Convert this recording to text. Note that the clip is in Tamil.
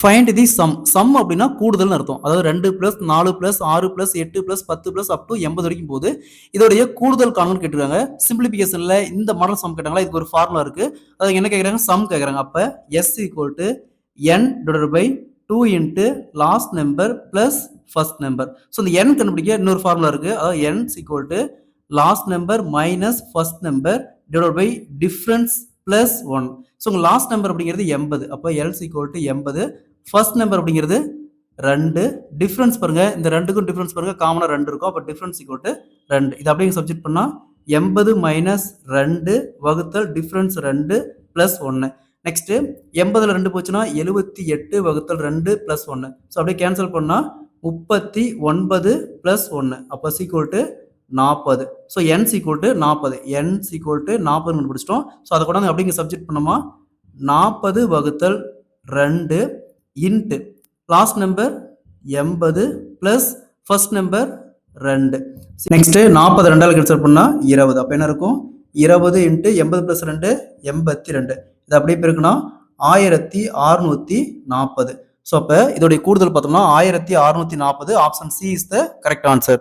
ஃபைண்ட் தி சம். சம் அப்படின்னா கூடுதல்னு அர்த்தம். அதாவது 2 plus 4 plus 6 plus 8 plus 10 plus up to 80 வரைக்கும் போகுது. இதோடைய கூடுதல் காணும்னு கேட்டிருக்காங்க. சிம்பிளிஃபிகேஷன்ல இந்த மாடல் சம் கேட்டாங்களா, இதுக்கு ஒரு ஃபார்முலா இருக்கு. அது என்ன கேட்குறாங்க, சம் கேட்குறாங்க. அப்போ s equal to n divided by 2 into last number plus first number. So இந்த n கண்டுபிடிக்க இன்னொரு ஃபார்முலா இருக்கு. அதாவது n equal to last number minus first number divided by difference plus 1. So உங்க லாஸ்ட் நம்பர் அப்படிங்கிறது 80. அப்போ l equal to 80. First number அப்படிங்கிறது 2. டிஃபரன்ஸ் பாருங்க, இந்த ரெண்டுக்கும் டிஃபரன்ஸ் பாருங்க, காமனா 2 இருக்கும். அப்போ டிஃபரன்ஸ் ஈக்குவல் டு 2. இது அப்படியே சப்ஜெக்ட் பண்ணா 80 மைனஸ் 2 வகுத்தல் டிஃபரன்ஸ் 2 பிளஸ் 1. நெக்ஸ்ட் 80ல 2 போச்சுன்னா 78 வகுத்தல் 2 பிளஸ் 1. ஸோ அப்படியே கேன்சல் பண்ணா 39 பிளஸ் 1. அப்போ equal to 40. So n equal to 40. n equal to 40 கண்டுபிடிச்சிட்டோம். ஸோ அதை கூட அப்படிங்க சப்ஜெக்ட் பண்ணோமா 40 வகுத்தல் 2 into last number 80 plus first number 2. Next 40 2ஆல் கேன்சல் பண்ணா 20. அப்போ என்ன இருக்கும், 20 இன்ட்டு 80 பிளஸ் 2 82. இது அப்படியே இருக்குன்னா 1640. ஸோ அப்போ இதோடைய கூடுதல் பார்த்தோம்னா 1640. Option C is the correct answer.